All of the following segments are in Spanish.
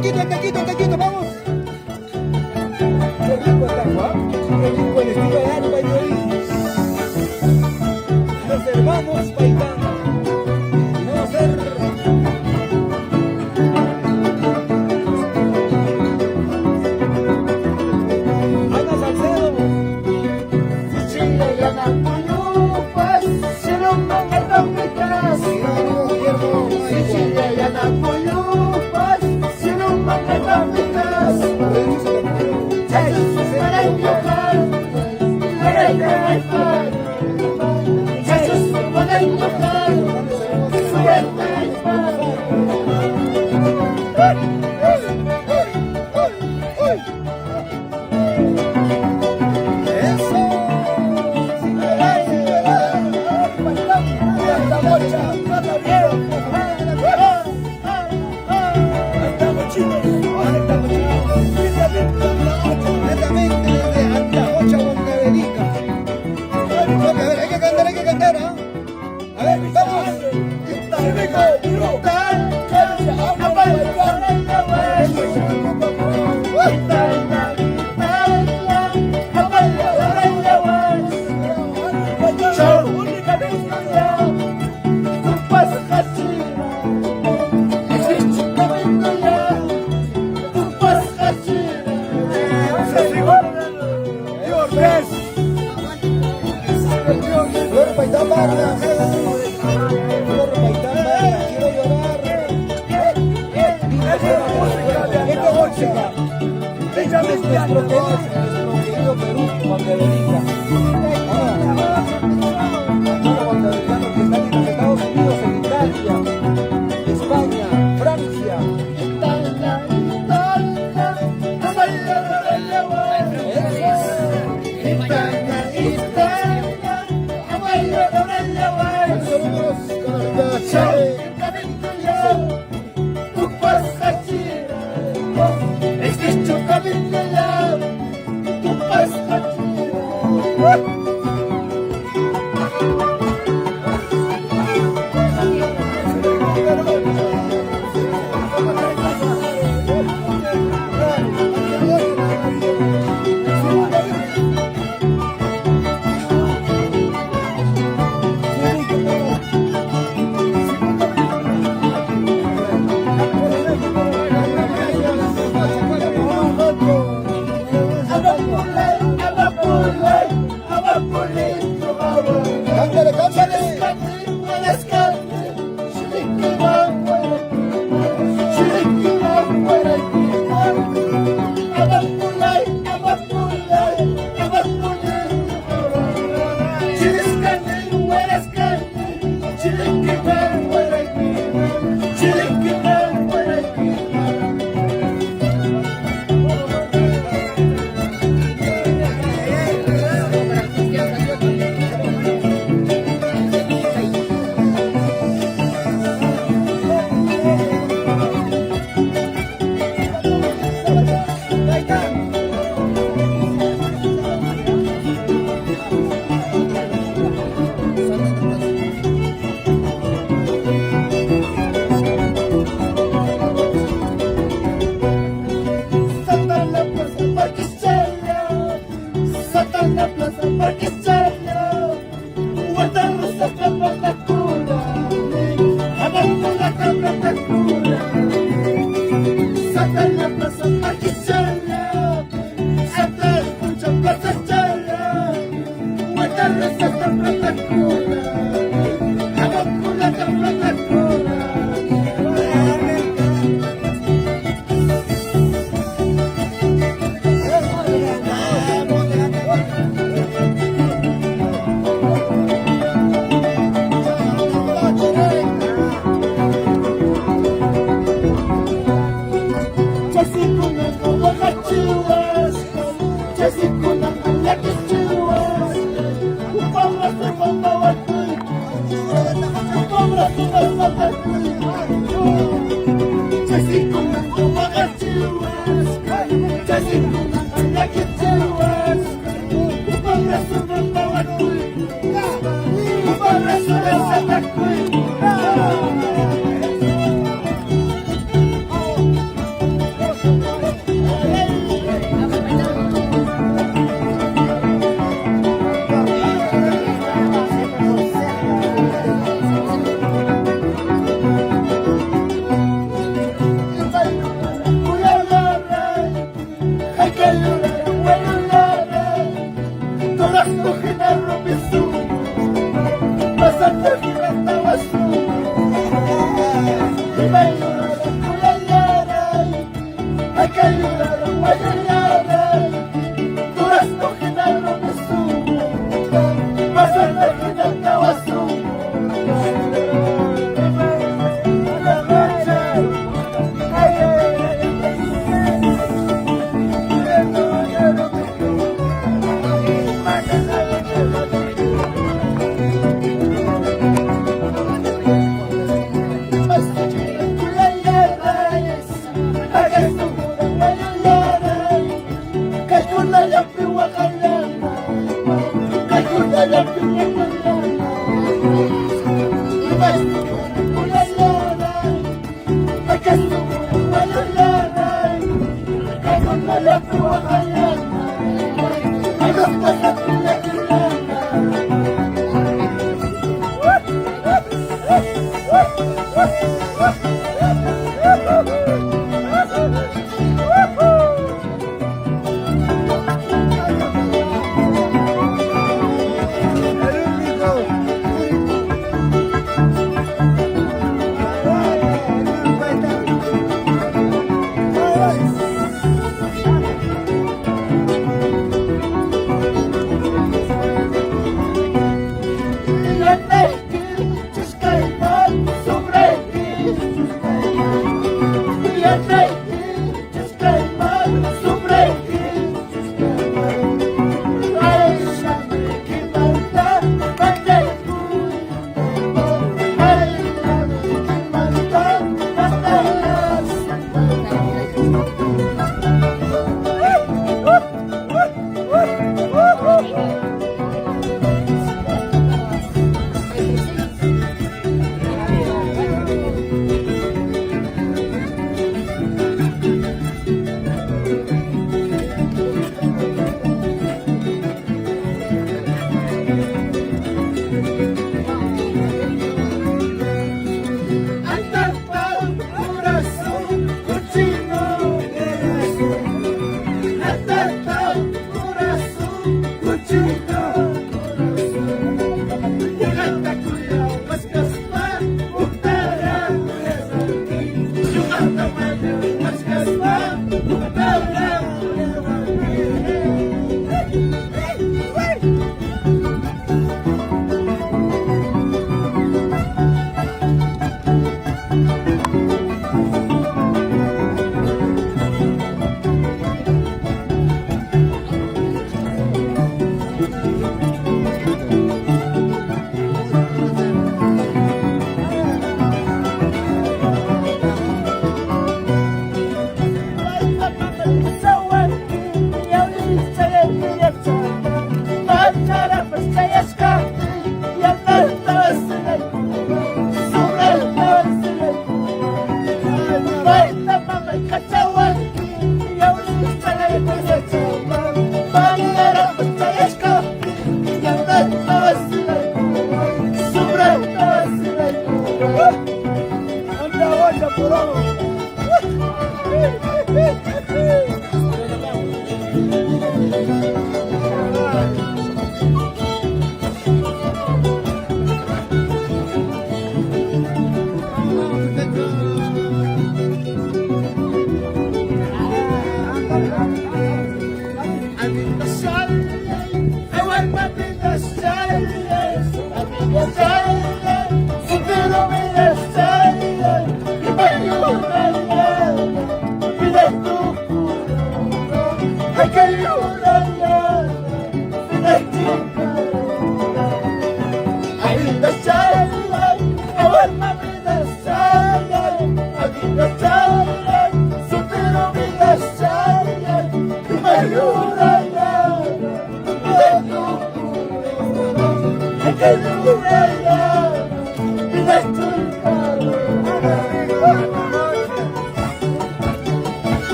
taquito, el taquito, el taquito, vamos. Qué rico el taco, ¿ah? Qué rico el estilo de Alba y Luis. Nos hermanos bailando. Vamos a hacer... Ana Salcedo. Chile y Anapuyupas, si no me meto mi casa. Chile y Anapuyupas, si no me meto mi casa. Jesus, para el local, para el local. Jesus, para el local, para el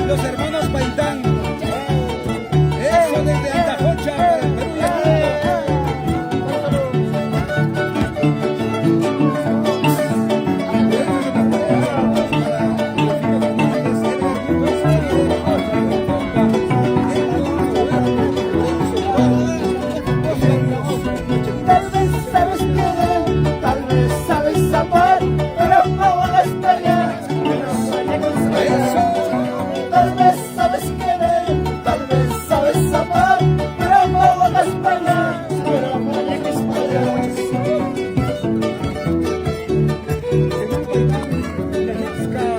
Los hermanos Paitán, eso desde Antajocha para el Perú y Tal vez sabes querer, tal vez sabes amar, pero no van a estallar. Tal vez sabes querer, tal vez sabes amar, pero no van a estallar.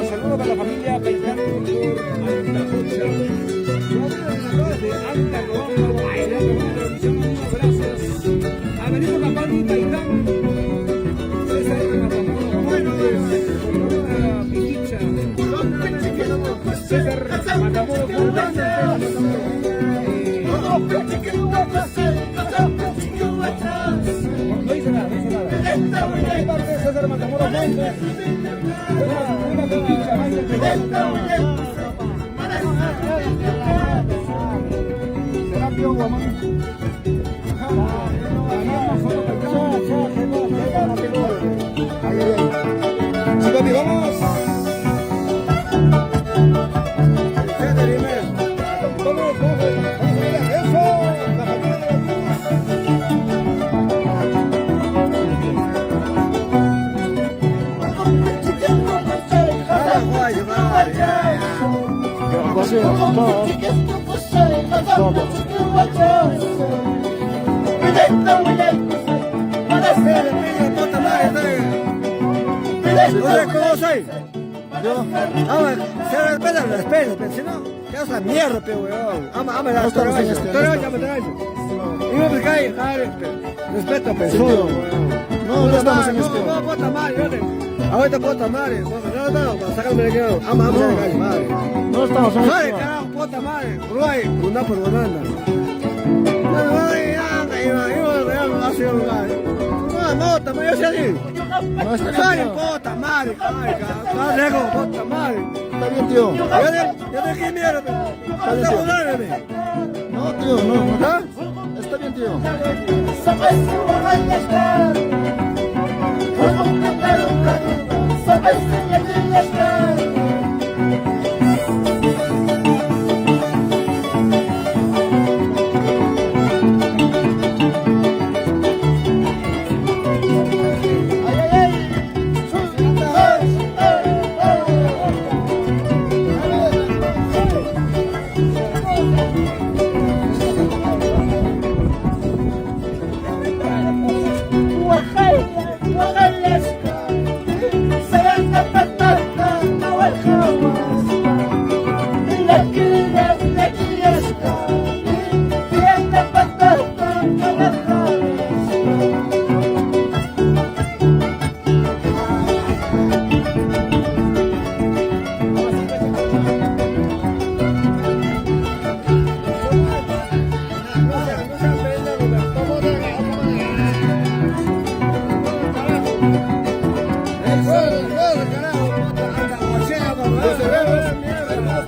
saludos para la familia Paitán Antajocha. Gracias. A venir con la Pani Paitán. César Matamoros. Bueno, Pichicha. César Matamoros. No dice nada, no dice nada. César Matamoros. Una Pichicha. Serapio Guamán. Sí, papi, vamos. Vamos, eso. La familia de ¿cómo soy? Yo, se respeta, pero si no, te das la mierda, pe, weón. Ama la historia, y no me cae, respeto, pe, no estamos en esto. No, puta madre, ahorita puta madre, no, sácame de aquí, ama de calle, madre. No estamos en Madre, esto. carajo, puta madre, Uruguay, una por banana. No, también yo sé así. No está Ay, bien, tío. puta madre, puta madre. Está bien, tío. Yo de qué mierda, No, tío, no. ¿Ah? Está bien, tío. Sabes que van a estar, sabes que van a estar. Oaxaca,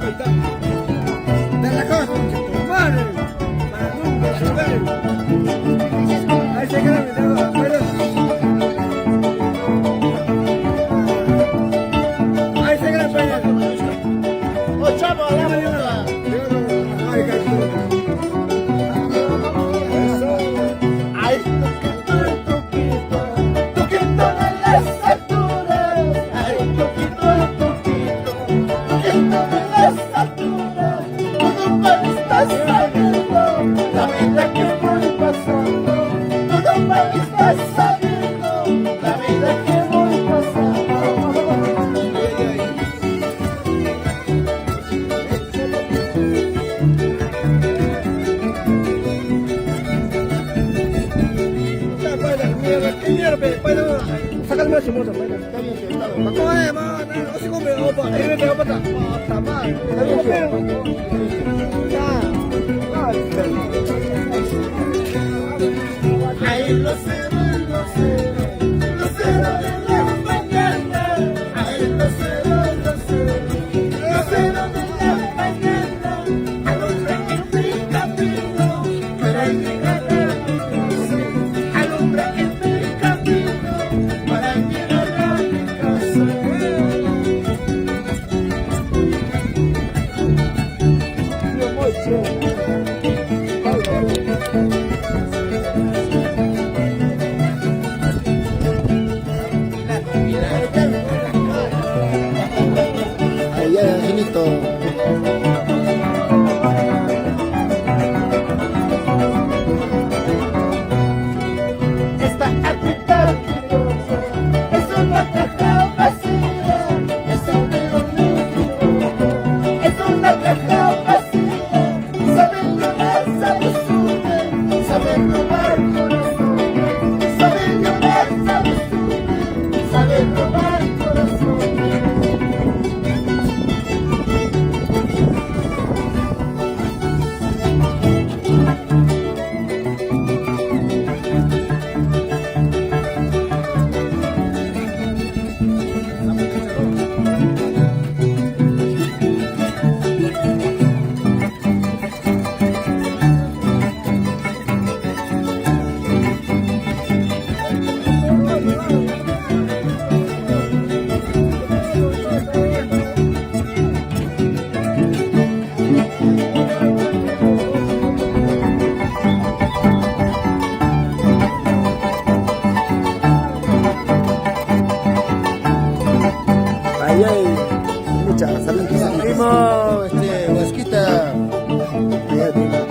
De la cosa, tu madre. Para nunca saber. Ahí se queda mi dedo afuera. Ahí se queda el pañal. ¡Oh, chamo, la puta! Ay, cachorro. Ay, toquito, toquito de las alturas. Ay, toquito de las alturas. Todo mal está sabiendo la vida que voy pasando. Todo mal está sabiendo la vida que voy pasando. Saca el macho, moto, para. Está bien, tío, está bien. ¿Cómo es, man? No se come, opa. Ahí me pegó para atrás. Está mal. Está bien, tío. Ay, lo sé de la mañana. Ay, lo sé de la mañana. Alumbra en mi camino para llegar a mi casa. Alumbra en mi camino para llegar a mi casa. Ahí, Angelito. Esta actitud es una caja vacía, es un es una caja vacía. Saben llorar, saben sufrir, saben robar corazones. Saben llorar, saben sufrir, saben robar corazones. Ahí hay muchas. ¿Saben que es primo? Huesquita. Ahí hay primo.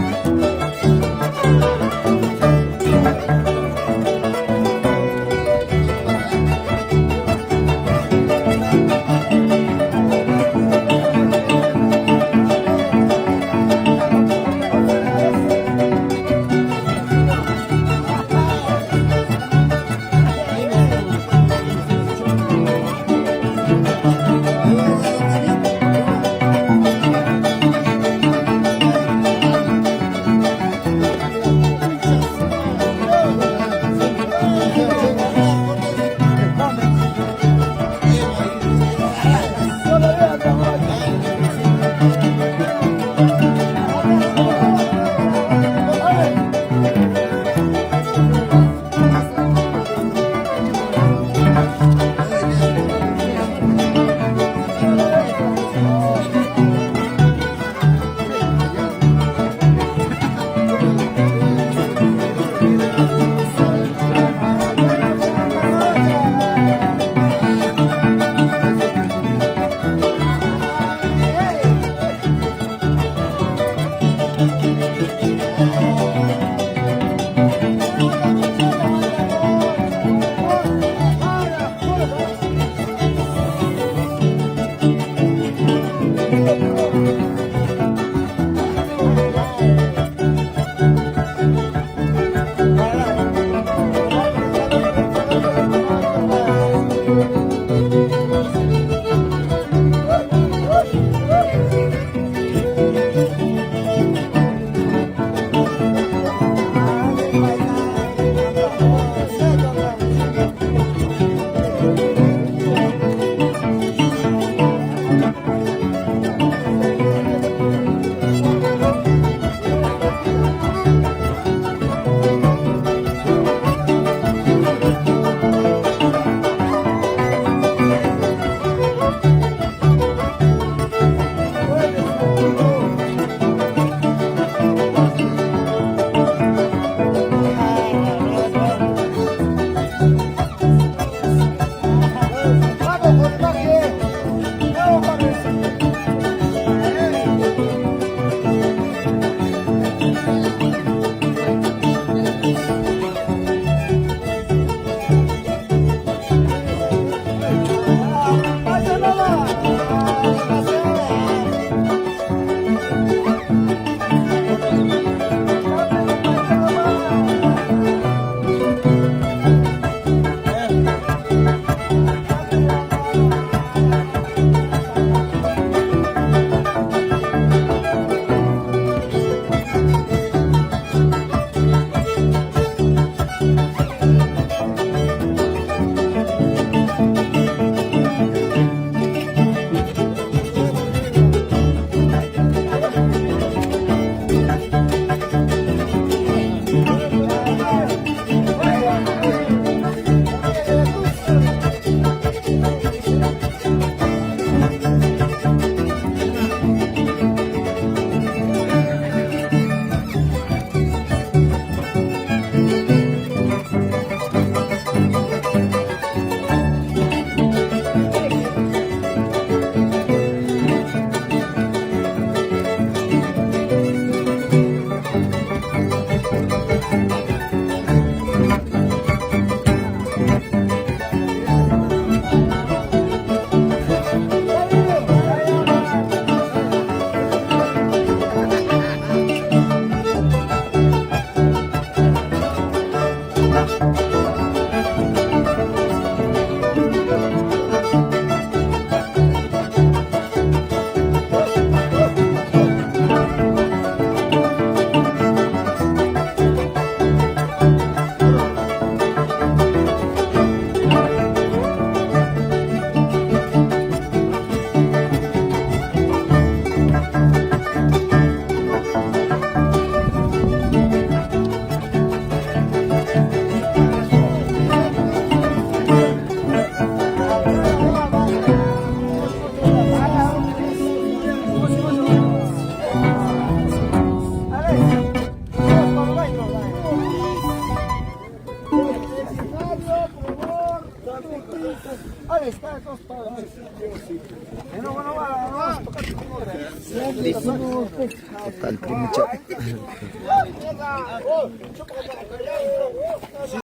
Total, primo, chao.